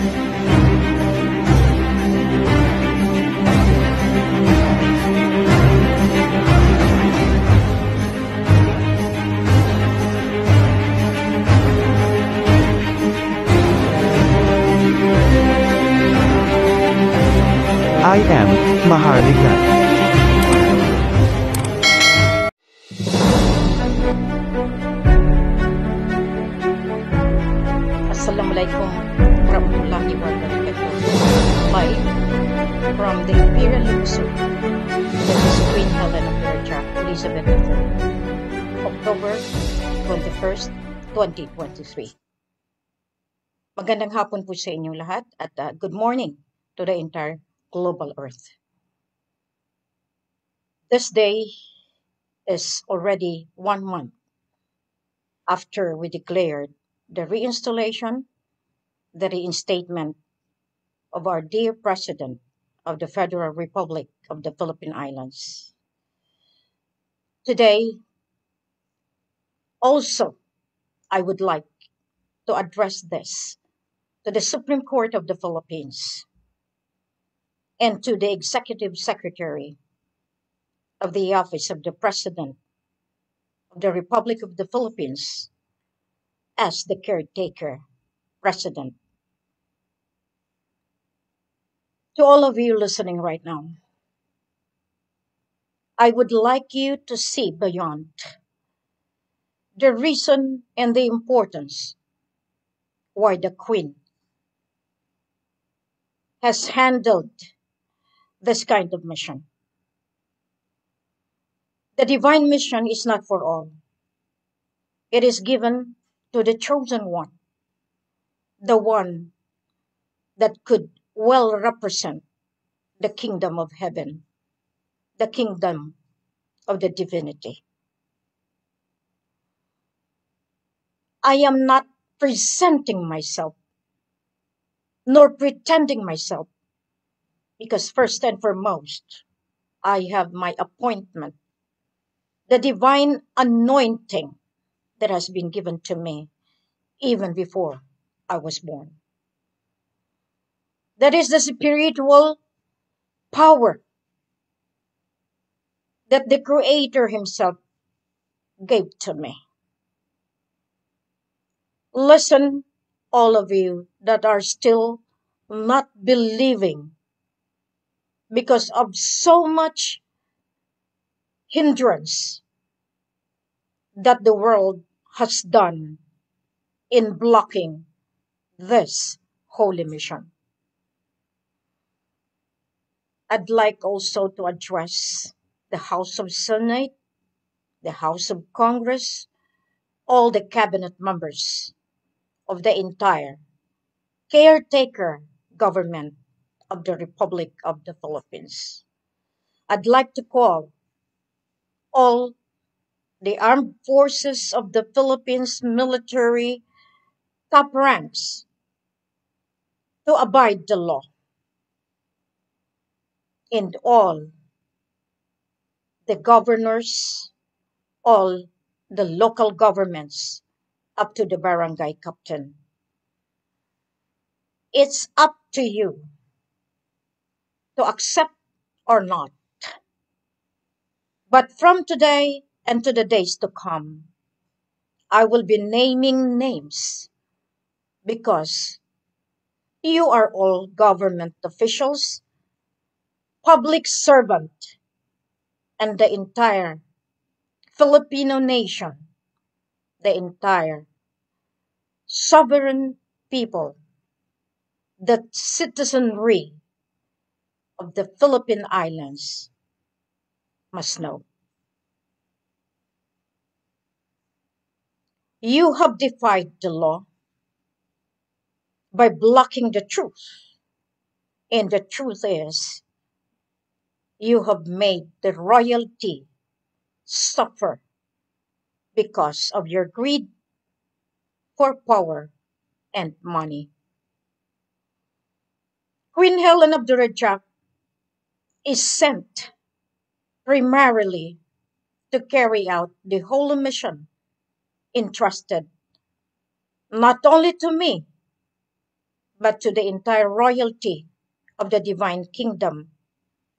I am Maharlika. Assalamualaikum warahmatullahi wabarakatuh. Live from the Imperial Luxor, this is Queen Helen of Georgia, Elizabeth III, October 21st, 2023. Magandang hapon po sa inyong lahat at good morning to the entire global Earth. This day is already 1 month after we declared the reinstallation, the reinstatement of our dear President of the Federal Republic of the Philippine Islands. Today, also, I would like to address this to the Supreme Court of the Philippines and to the Executive Secretary of the Office of the President of the Republic of the Philippines as the caretaker president. To all of you listening right now, I would like you to see beyond the reason and the importance why the Queen has handled this kind of mission. The divine mission is not for all. It is given to the chosen one, the one that could well represent the kingdom of heaven, the kingdom of the divinity. I am not presenting myself, nor pretending myself, because first and foremost, I have my appointment, the divine anointing that has been given to me even before I was born. That is the spiritual power that the Creator Himself gave to me. Listen, all of you that are still not believing because of so much hindrance that the world has done in blocking this holy mission. I'd like also to address the House of Senate, the House of Congress, all the cabinet members of the entire caretaker government of the Republic of the Philippines. I'd like to call all the armed forces of the Philippines military top ranks to abide the law, and all the governors, all the local governments, up to the barangay captain. It's up to you to accept or not. But from today and to the days to come, I will be naming names because you are all government officials, public servant, and the entire Filipino nation, the entire sovereign people, the citizenry of the Philippine Islands must know. You have defied the law by blocking the truth. And the truth is, you have made the royalty suffer because of your greed for power and money. Queen Helen of the Rajak is sent primarily to carry out the holy mission entrusted not only to me, but to the entire royalty of the divine kingdom,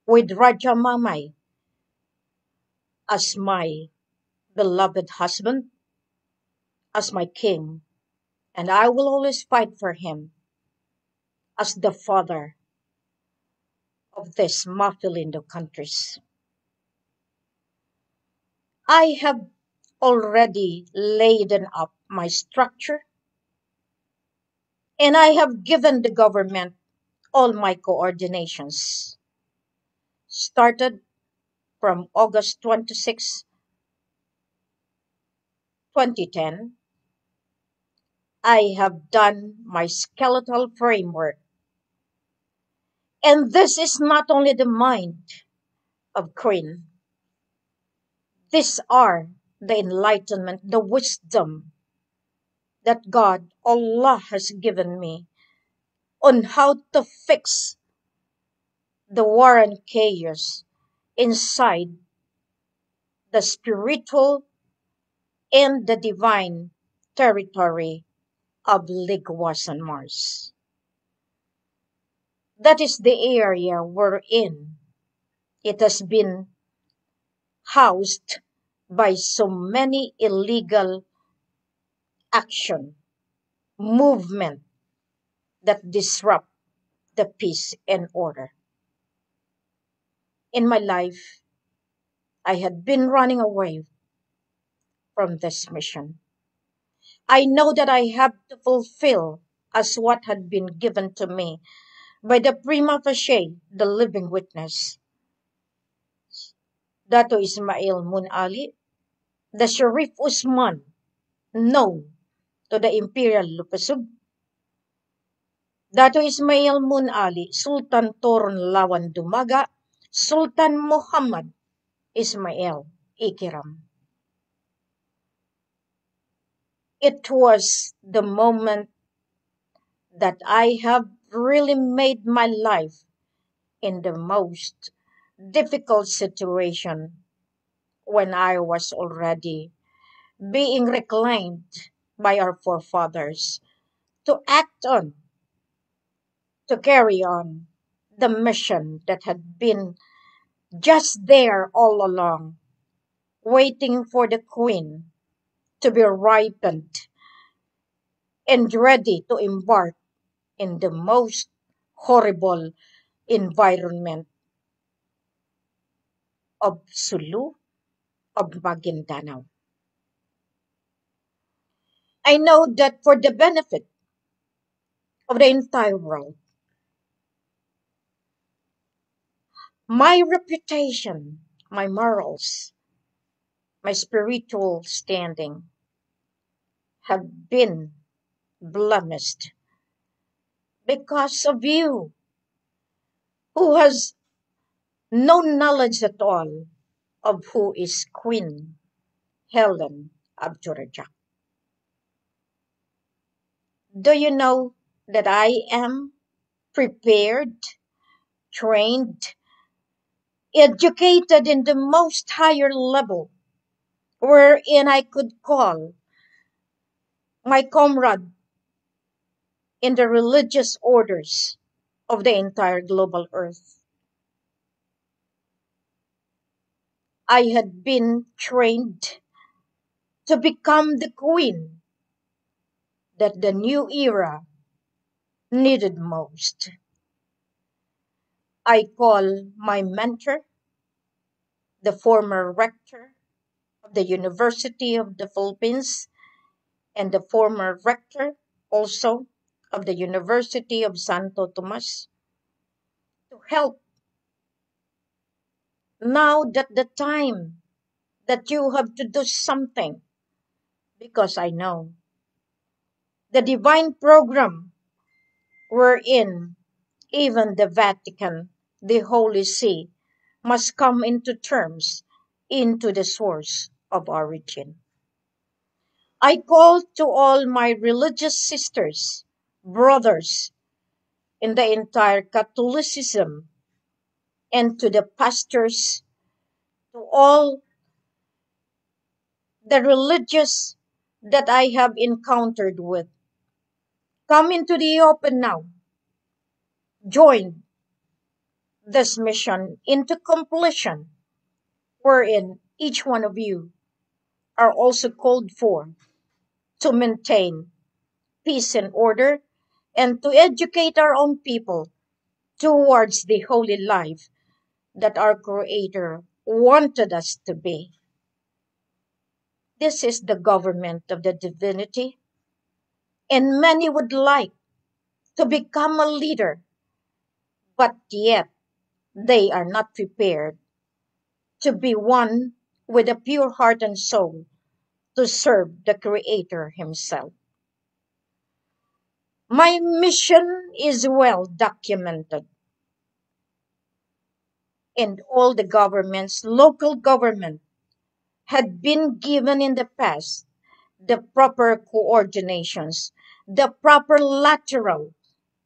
with Raja Mamay as my beloved husband, as my king, and I will always fight for him as the father of these Mafilindo countries. I have already laden up my structure, and I have given the government all my coordinations. Started from August 26, 2010, I have done my skeletal framework. And this is not only the mind of Queen. These are the enlightenment, the wisdom that God, Allah, has given me on how to fix the war and chaos inside the spiritual and the divine territory of Ligwas and Mars. That is the area we're in. It has been housed by so many illegal action, movement that disrupt the peace and order. In my life, I had been running away from this mission. I know that I have to fulfill as what had been given to me by the prima facie, the living witness, Dato Ismail Mun Ali, the Sharif Usman, known to the Imperial Lupasug, Dato Ismail Mun Ali, Sultan Toron Lawan Dumaga, Sultan Muhammad Ismail Ikiram. It was the moment that I have really made my life in the most difficult situation when I was already being reclaimed by our forefathers to act on, to carry on the mission that had been just there all along, waiting for the Queen to be ripened and ready to embark in the most horrible environment of Sulu, of Maguindanao. I know that for the benefit of the entire world, my reputation, my morals, my spiritual standing have been blemished because of you who has no knowledge at all of who is Queen Helen Abdurrahman. Do you know that I am prepared, trained, educated in the most higher level wherein I could call my comrade in the religious orders of the entire global earth. I had been trained to become the queen that the new era needed most. I call my mentor, the former rector of the University of the Philippines and the former rector also of the University of Santo Tomas, to help now that the time that you have to do something, because I know the divine program wherein even the Vatican, the Holy See, must come into terms into the source of origin. I call to all my religious sisters, brothers in the entire Catholicism, and to the pastors, to all the religious that I have encountered with. Come into the open now joined this mission into completion, wherein each one of you are also called for to maintain peace and order and to educate our own people towards the holy life that our Creator wanted us to be. This is the government of the divinity, and many would like to become a leader, but yet they are not prepared to be one with a pure heart and soul to serve the Creator Himself. My mission is well documented, and all the governments, local government, had been given in the past the proper coordinations, the proper lateral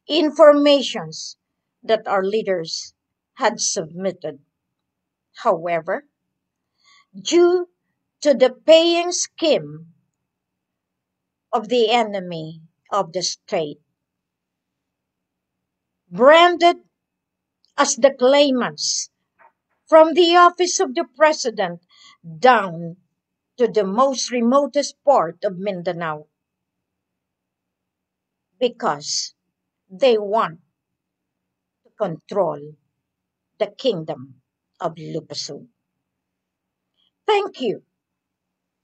informations that our leaders had submitted. However, due to the paying scheme of the enemy of the state, branded as the claimants from the office of the president down to the most remotest part of Mindanao, because they want to control the kingdom of Lupasug. Thank you,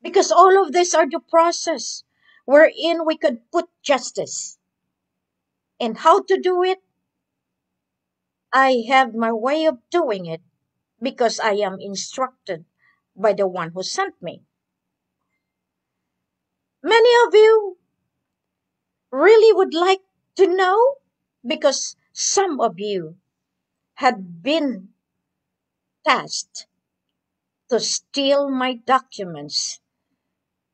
because all of this are the process wherein we could put justice. And how to do it? I have my way of doing it because I am instructed by the one who sent me. Many of you really would like to know because some of you had been tasked to steal my documents,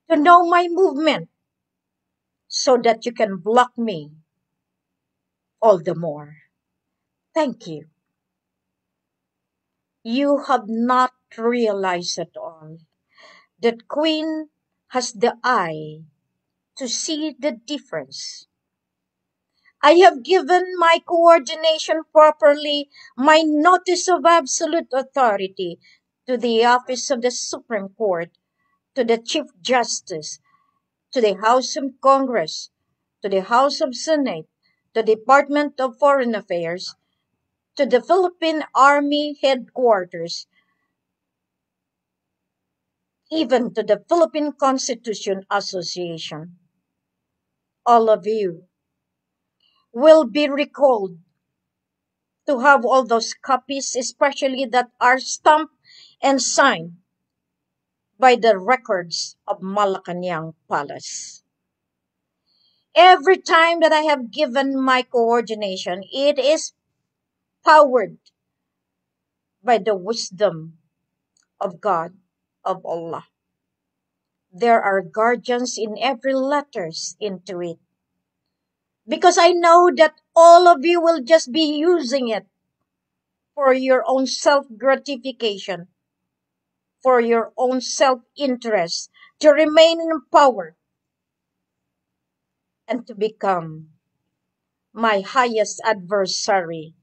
to know my movement, so that you can block me all the more. Thank you. You have not realized at all that Queen has the eye to see the difference. I have given my coordination properly, my notice of absolute authority to the office of the Supreme Court, to the Chief Justice, to the House of Congress, to the House of Senate, to the Department of Foreign Affairs, to the Philippine Army Headquarters, even to the Philippine Constitution Association. All of you will be recalled to have all those copies, especially that are stamped and signed by the records of Malacanang Palace. Every time that I have given my coordination, it is powered by the wisdom of God, of Allah. There are guardians in every letters into it. Because I know that all of you will just be using it for your own self-gratification, for your own self-interest, to remain in power, and to become my highest adversary,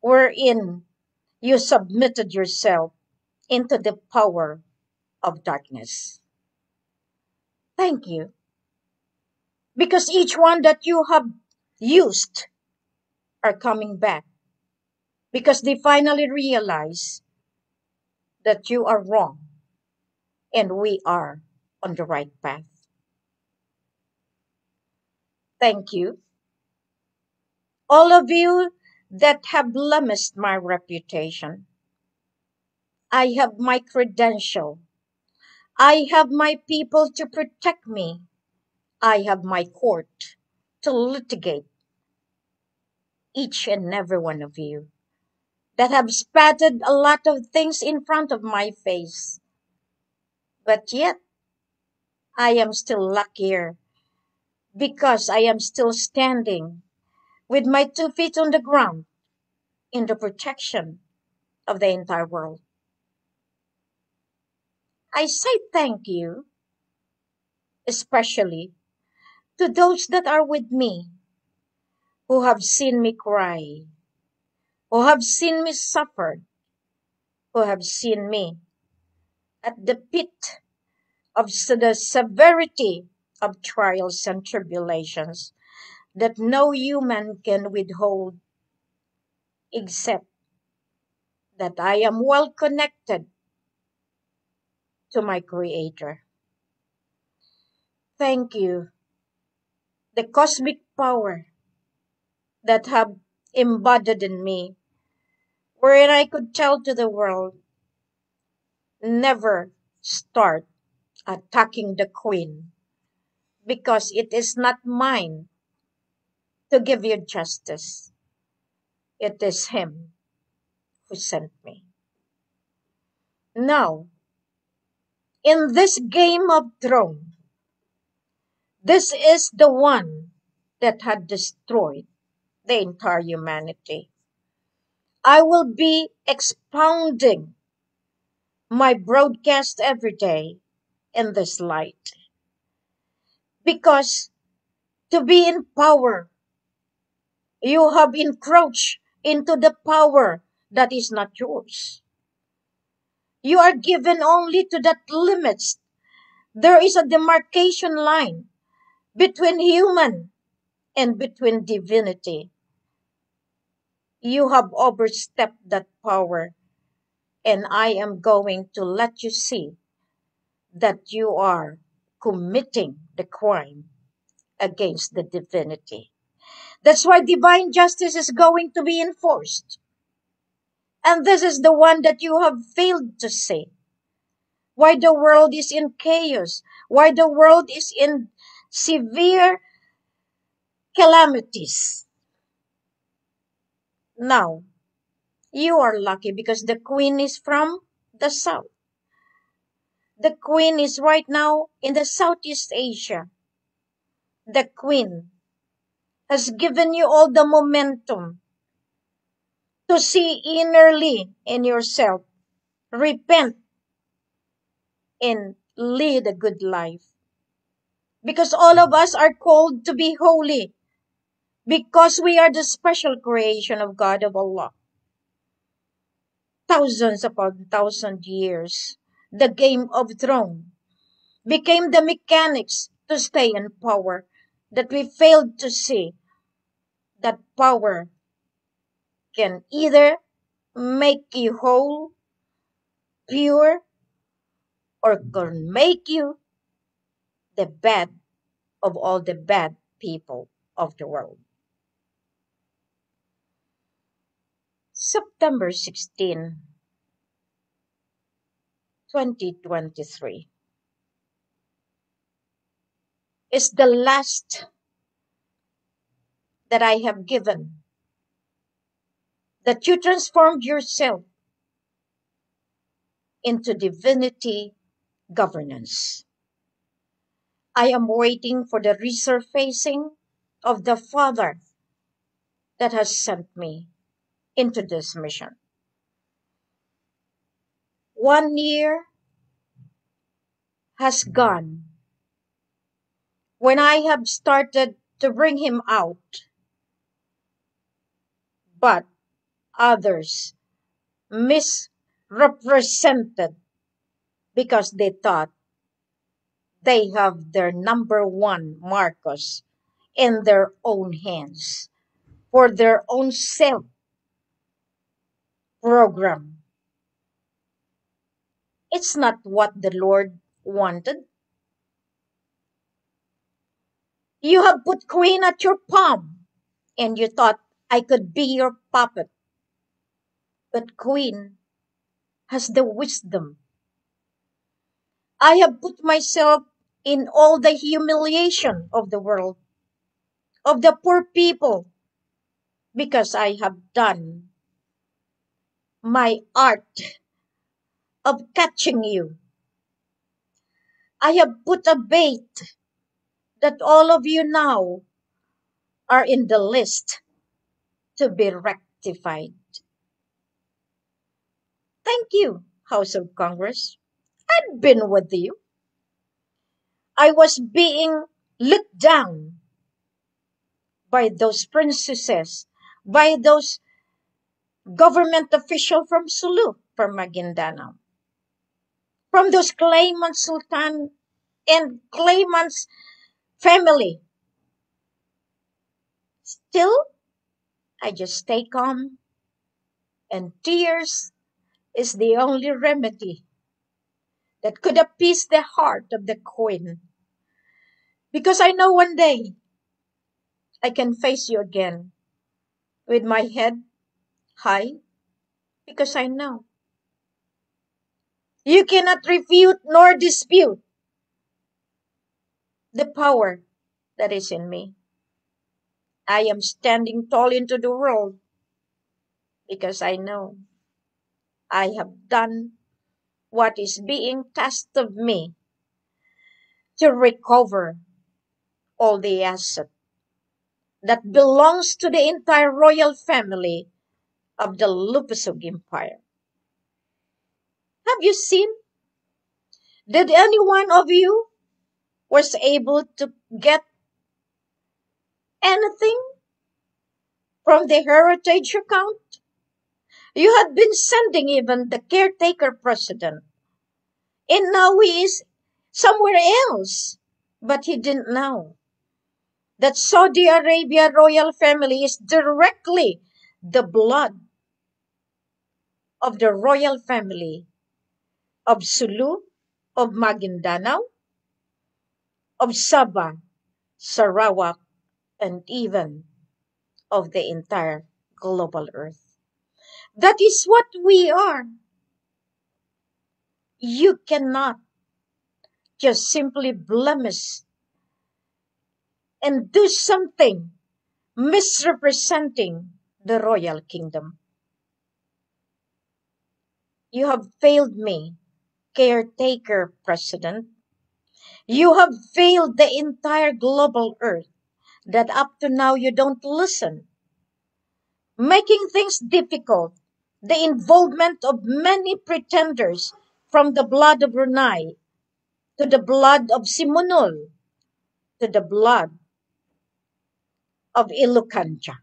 wherein you submitted yourself into the power of darkness. Thank you. Because each one that you have used are coming back. Because they finally realize that you are wrong and we are on the right path. Thank you. All of you that have blemished my reputation. I have my credential. I have my people to protect me. I have my court to litigate each and every one of you that have spattered a lot of things in front of my face. But yet, I am still luckier because I am still standing with my 2 feet on the ground in the protection of the entire world. I say thank you, especially to those that are with me who have seen me cry, who have seen me suffer, who have seen me at the pit of the severity of trials and tribulations that no human can withhold, except that I am well connected to my Creator. Thank you, the cosmic power that have embodied in me, wherein I could tell to the world, never start attacking the Queen, because it is not mine to give you justice. It is Him who sent me. Now, in this game of throne, this is the one that had destroyed the entire humanity. I will be expounding my broadcast every day in this light. Because to be in power, you have encroached into the power that is not yours. You are given only to that limits. There is a demarcation line between human and between divinity. You have overstepped that power, and I am going to let you see that you are committing the crime against the divinity. That's why divine justice is going to be enforced. And this is the one that you have failed to see. Why the world is in chaos, why the world is in severe calamities. Now, you are lucky because the Queen is from the south. The Queen is right now in the Southeast Asia. The Queen has given you all the momentum to see innerly in yourself, repent, and lead a good life. Because all of us are called to be holy, because we are the special creation of God, of Allah. Thousands upon thousand years, the game of throne became the mechanics to stay in power, that we failed to see that power can either make you whole, pure, or can make you the bad of all the bad people of the world. September 16, 2023 is the last that I have given, that you transformed yourself into divinity governance. I am waiting for the resurfacing of the Father that has sent me into this mission. 1 year has gone when I have started to bring him out, but others misrepresented because they thought they have their number one Marcos in their own hands for their own self program. It's not what the Lord wanted. You have put Queen at your palm, and you thought I could be your puppet. But Queen has the wisdom. I have put myself in all the humiliation of the world, of the poor people, because I have done my art of catching you. I have put a bait that all of you now are in the list to be rectified. Thank you, House of Congress. I've been with you. I was being looked down by those princesses, by those government officials from Sulu, from Maguindanao, from those claimant sultan and claimant's family. Still, I just stay calm, and tears is the only remedy that could appease the heart of the queen. Because I know one day I can face you again with my head high, because I know you cannot refute nor dispute the power that is in me. I am standing tall into the world because I know I have done what is being tasked of me to recover all the asset that belongs to the entire royal family of the Lupusog Empire. Have you seen? Did any one of you was able to get anything from the heritage account? You had been sending even the caretaker president, and now he is somewhere else. But he didn't know that Saudi Arabia royal family is directly the blood of the royal family of Sulu, of Maguindanao, of Sabah, Sarawak, and even of the entire global earth. That is what we are. You cannot just simply blemish and do something misrepresenting the royal kingdom. You have failed me, caretaker president. You have failed the entire global earth, that up to now you don't listen, making things difficult, the involvement of many pretenders from the blood of Brunei to the blood of Simunul to the blood of Ilocanja.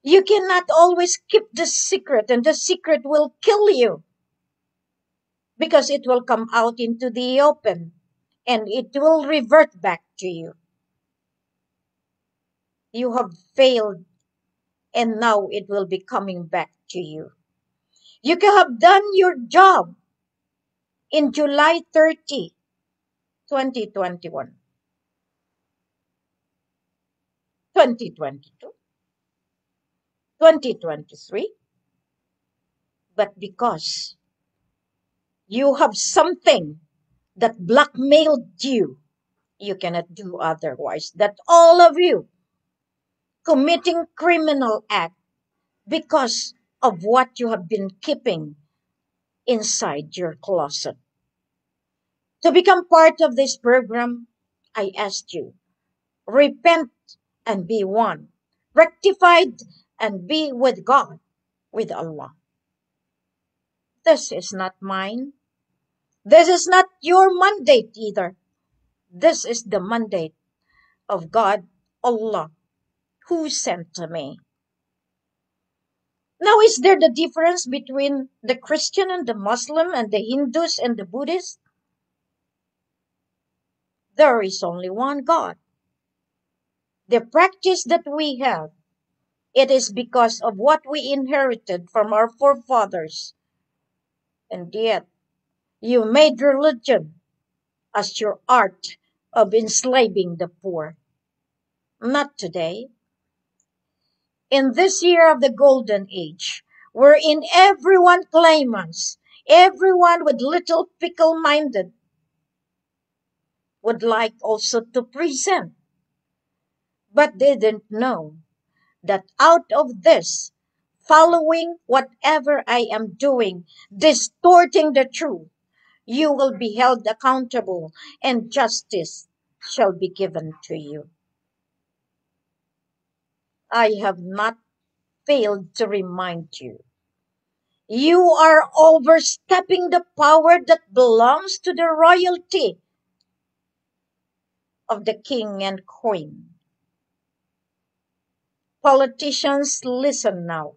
You cannot always keep the secret, and the secret will kill you because it will come out into the open and it will revert back to you. You have failed, and now it will be coming back to you. You can have done your job in July 30, 2021, 2022, 2023, but because you have something that blackmailed you, you cannot do otherwise. That all of you committing criminal act because of what you have been keeping inside your closet. To become part of this program, I asked you, repent and be one, rectified and be with God, with Allah. This is not mine. This is not your mandate either. This is the mandate of God, Allah, who sent to me. Now, is there the difference between the Christian and the Muslim and the Hindus and the Buddhists? There is only one God. The practice that we have, it is because of what we inherited from our forefathers. And yet, you made religion as your art of enslaving the poor. Not today. In this year of the golden age, wherein everyone claimants, everyone with little pickle-minded would like also to present, but they didn't know that out of this, following whatever I am doing, distorting the truth, you will be held accountable and justice shall be given to you. I have not failed to remind you. You are overstepping the power that belongs to the royalty of the king and queen. Politicians, listen now.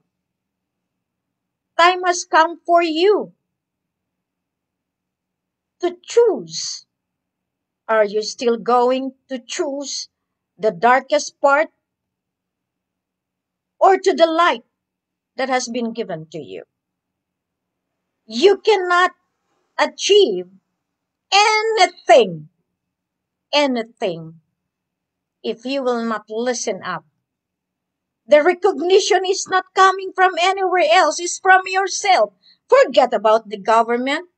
Time has come for you to choose. Are you still going to choose the darkest part or to the light that has been given to you? You cannot achieve anything, anything, if you will not listen up. The recognition is not coming from anywhere else, it's from yourself. Forget about the government.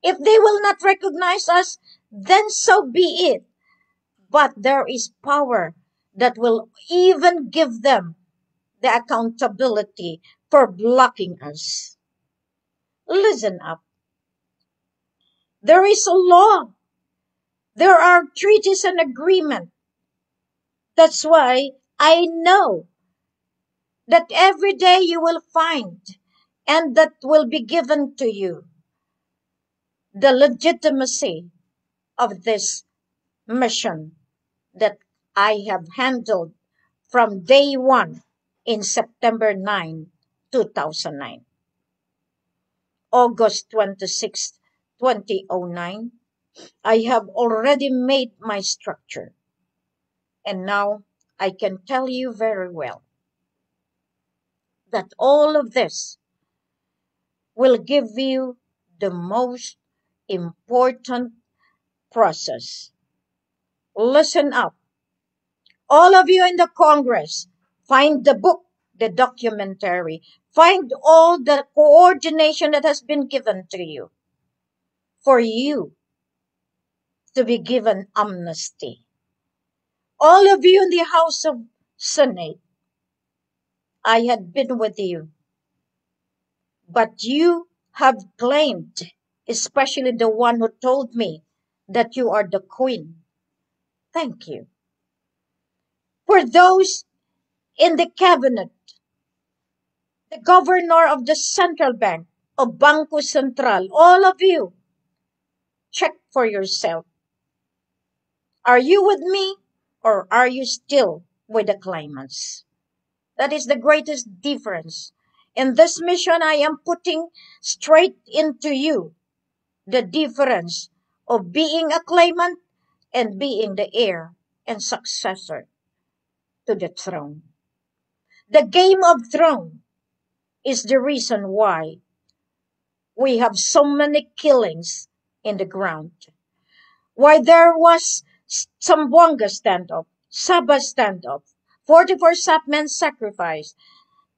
If they will not recognize us, then so be it. But there is power that will even give them the accountability for blocking us. Listen up. There is a law. There are treaties and agreements. That's why I know that every day you will find and that will be given to you the legitimacy of this mission that I have handled from day one in September 2009. August 26, 2009, I have already made my structure. And now I can tell you very well that all of this will give you the most important process. Listen up. All of you in the Congress, find the book, the documentary, find all the coordination that has been given to you for you to be given amnesty. All of you in the House of Senate, I had been with you, but you have claimed, especially the one who told me that you are the queen. Thank you. For those in the cabinet, the governor of the central bank, of Banco Central, all of you, check for yourself. Are you with me or are you still with the claimants? That is the greatest difference. In this mission, I am putting straight into you the difference of being a claimant and being the heir and successor to the throne. The Game of Thrones is the reason why we have so many killings in the ground. Why there was Zamboanga standoff, Sabah standoff, 44 Sapmen sacrifice,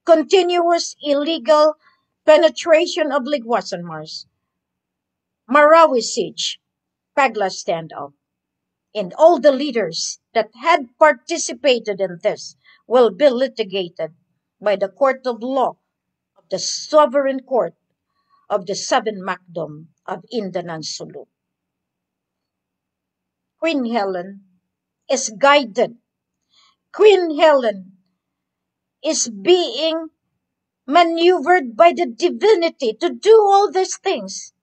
continuous illegal penetration of Ligwasan Mars, Marawi siege, Pagla standoff, and all the leaders that had participated in this will be litigated by the court of law of the sovereign court of the Seven Macdom of Indanan Sulu. Queen Helen is guided. Queen Helen is being maneuvered by the divinity to do all these things.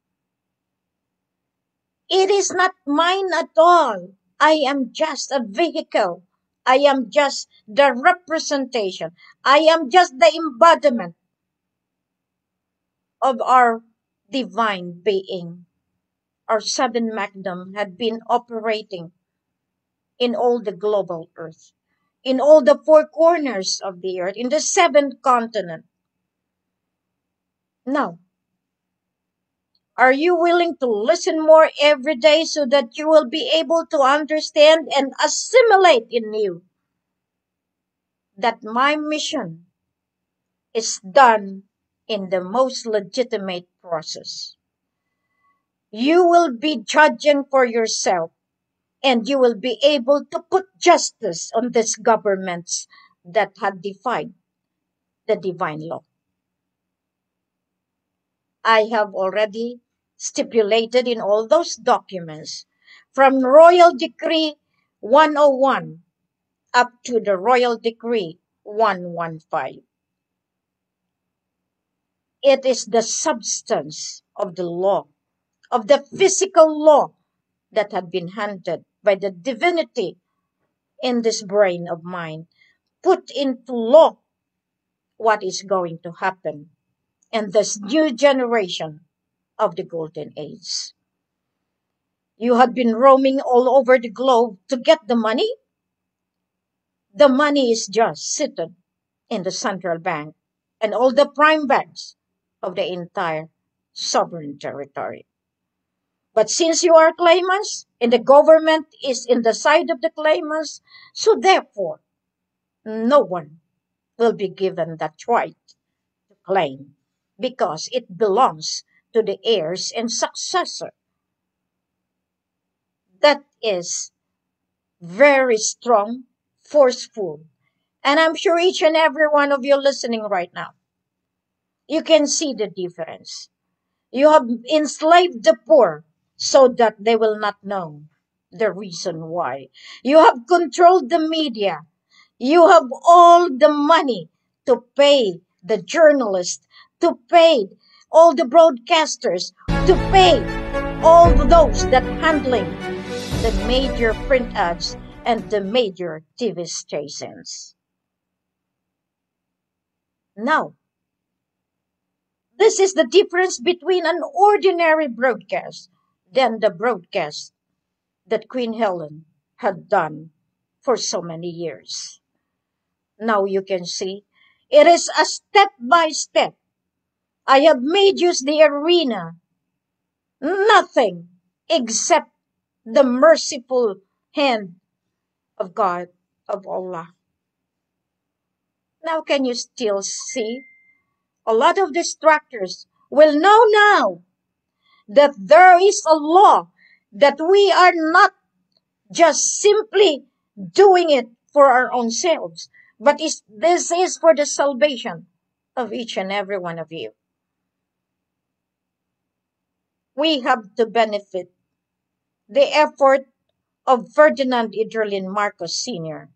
It is not mine at all. I am just a vehicle. I am just the representation. I am just the embodiment of our divine being. Our Seven Magnum had been operating in all the global earth, in all the four corners of the earth, in the seven continents. Now, are you willing to listen more every day so that you will be able to understand and assimilate in you that my mission is done in the most legitimate process? You will be judging for yourself and you will be able to put justice on these governments that had defied the divine law. I have already stipulated in all those documents from Royal Decree 101 up to the Royal Decree 115. It is the substance of the law, of the physical law that had been handed by the divinity in this brain of mine put into law what is going to happen in this new generation of the golden age. You have been roaming all over the globe to get the money. The money is just seated in the central bank and all the prime banks of the entire sovereign territory. But since you are claimants and the government is in the side of the claimants, so therefore no one will be given that right to claim because it belongs to the heirs and successor. That is very strong, forceful. And I'm sure each and every one of you listening right now, you can see the difference. You have enslaved the poor so that they will not know the reason why. You have controlled the media. You have all the money to pay the journalists, to pay all the broadcasters, to pay all those that handling the major print ads and the major TV stations. Now, this is the difference between an ordinary broadcast than the broadcast that Queen Helen had done for so many years. Now you can see it is a step by step. I have made use the arena. Nothing except the merciful hand of God, of Allah. Now can you still see? A lot of distractors will know now that there is a law, that we are not just simply doing it for our own selves, but this is for the salvation of each and every one of you. We have to benefit the effort of Ferdinand Idrolin Marcos Sr.,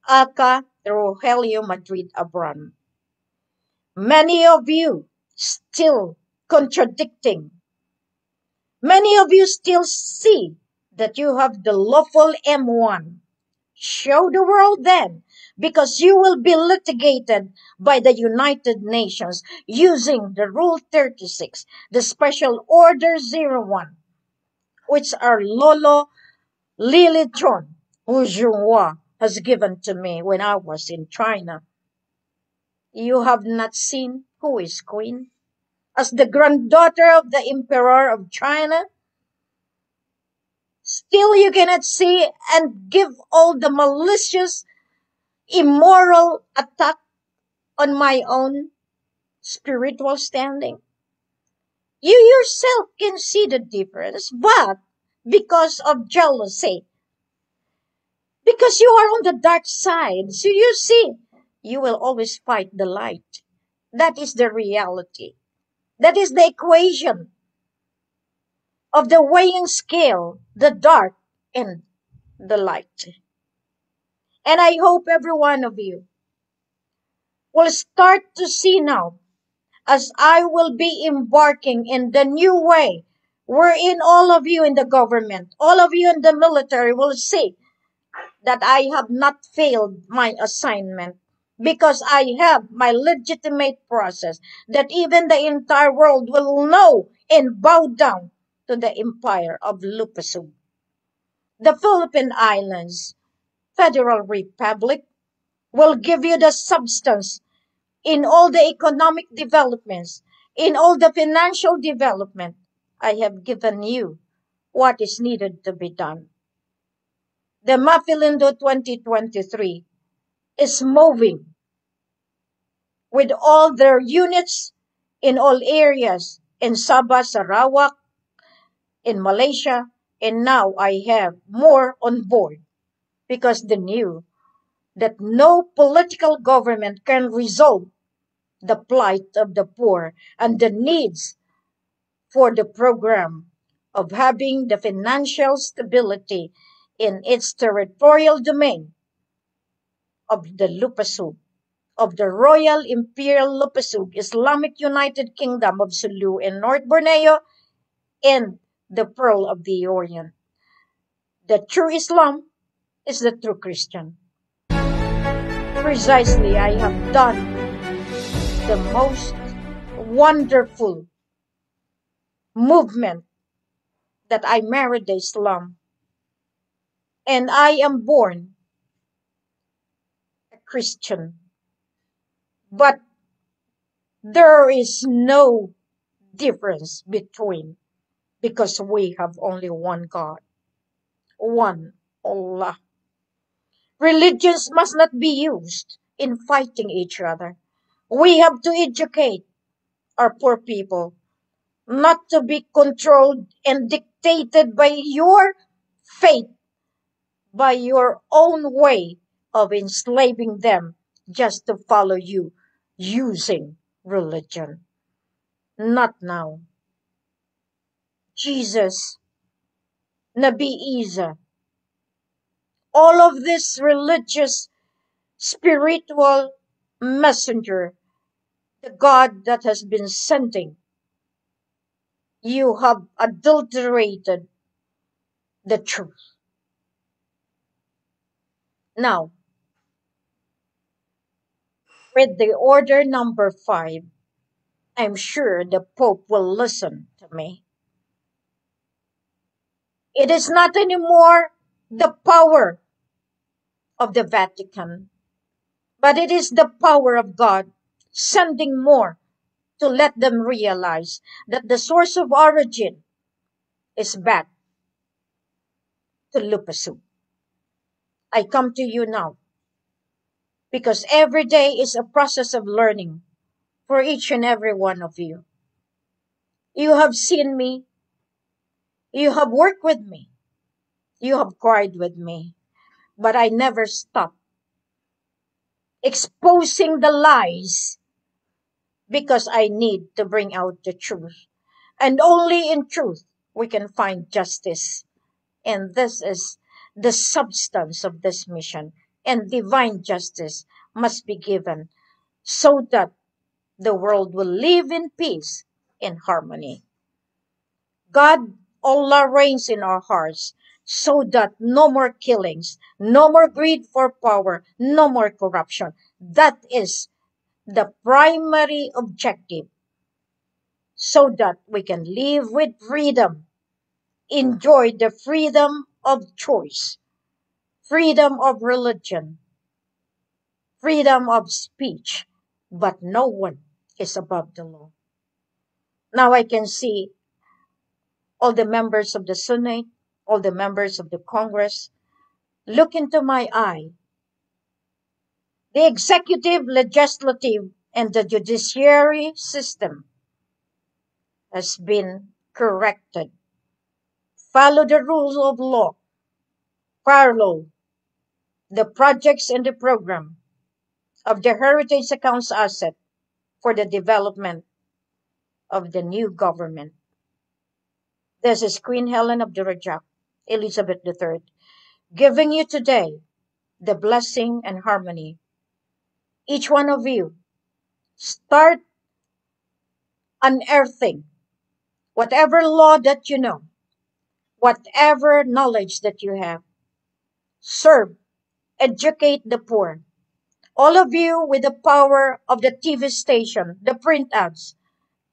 aka Rogelio Madrid Abram. Many of you still contradicting. Many of you still see that you have the lawful M1. Show the world then, because you will be litigated by the United Nations using the Rule 36, the Special Order 01, which our Lolo Lilichon Ujunwa has given to me when I was in China. You have not seen who is queen? As the granddaughter of the Emperor of China? Still you cannot see and give all the malicious, immoral attack on my own spiritual standing. You yourself can see the difference, but because of jealousy, because you are on the dark side, so you see, you will always fight the light. That is the reality. That is the equation of the weighing scale, the dark and the light. And I hope every one of you will start to see now, as I will be embarking in the new way, wherein all of you in the government, all of you in the military will see that I have not failed my assignment, because I have my legitimate process that even the entire world will know and bow down to the empire of Lupasug. The Philippine Islands Federal Republic will give you the substance in all the economic developments, in all the financial development. I have given you what is needed to be done. The Mapilindo 2023 is moving with all their units in all areas, in Sabah, Sarawak, in Malaysia, and now I have more on board because they knew that no political government can resolve the plight of the poor and the needs for the program of having the financial stability in its territorial domain of the Lupasug, of the Royal Imperial Lupasug Islamic United Kingdom of Sulu and North Borneo, and the Pearl of the Orient. The true Islam is the true Christian. precisely I have done the most wonderful movement that I married Islam and I am born a Christian. But there is no difference between, because we have only one God, one Allah. Religions must not be used in fighting each other. We have to educate our poor people not to be controlled and dictated by your faith, by your own way of enslaving them just to follow you using religion. Not now. Jesus, Nabi Isa, all of this religious, spiritual messenger, the God that has been sending, you have adulterated the truth. Now, with the order number 5, I'm sure the Pope will listen to me. It is not anymore the power of the Vatican, but it is the power of God sending more to let them realize that the source of origin is back to Lupasu. I come to you now because every day is a process of learning for each and every one of you. You have seen me. You have worked with me. You have cried with me. But I never stop exposing the lies because I need to bring out the truth. And only in truth we can find justice. And this is the substance of this mission. And divine justice must be given so that the world will live in peace and harmony. God, Allah reigns in our hearts so that no more killings, no more greed for power, no more corruption. That is the primary objective so that we can live with freedom, enjoy the freedom of choice, freedom of religion, freedom of speech, but no one is above the law. Now I can see all the members of the Senate, all the members of the Congress, look into my eye. The executive, legislative, and the judiciary system has been corrected. Follow the rules of law. Follow the projects and the program of the Heritage Accounts Asset for the development of the new government. This is Queen Helen of Durajak, Elizabeth III, giving you today the blessing and harmony. Each one of you, start unearthing whatever law that you know, whatever knowledge that you have. Serve, educate the poor. All of you with the power of the TV station, the print ads,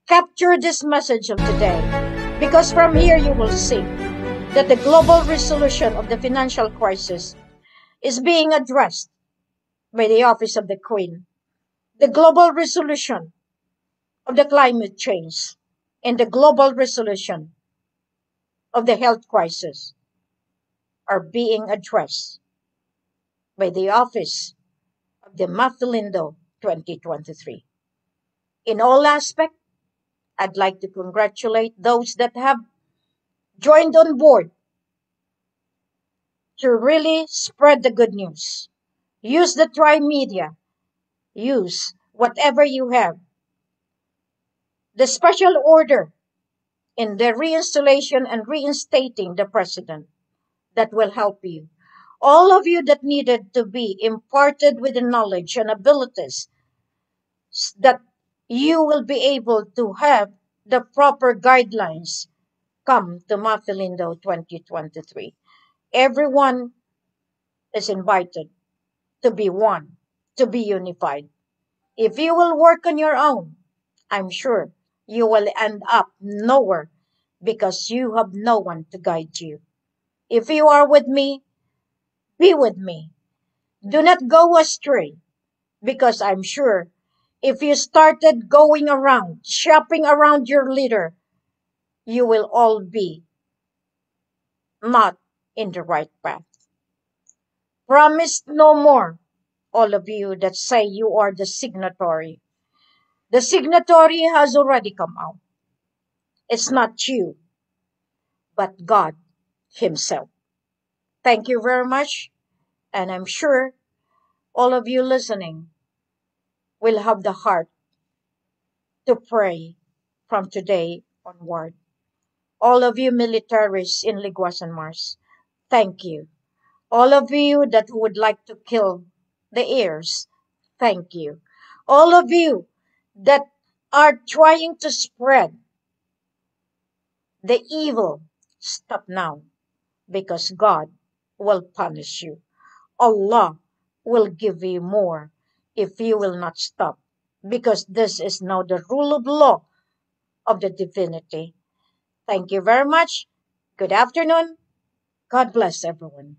capture this message of today, because from here you will see that the global resolution of the financial crisis is being addressed by the Office of the Queen. The global resolution of the climate change and the global resolution of the health crisis are being addressed by the Office of the Mathilindo 2023. In all aspects, I'd like to congratulate those that have joined on board to really spread the good news. Use the tri-media. Use whatever you have. The special order in the reinstallation and reinstating the president that will help you. All of you that needed to be imparted with the knowledge and abilities that you will be able to have the proper guidelines, come to Mathilindo 2023. Everyone is invited to be one to be unified. If you will work on your own, I'm sure you will end up nowhere because you have no one to guide you. If you are with me, be with me. Do not go astray because I'm sure if you started going around, shopping around your leader, you will all be not in the right path. Promise no more, all of you that say you are the signatory. The signatory has already come out. It's not you, but God Himself. Thank you very much. And I'm sure all of you listening will have the heart to pray from today onward. All of you militaries in Liguas and Mars, thank you. All of you that would like to kill the heirs, thank you. All of you that are trying to spread the evil, stop now because God will punish you. Allah will give you more if you will not stop because this is now the rule of law of the divinity. Thank you very much. Good afternoon. God bless everyone.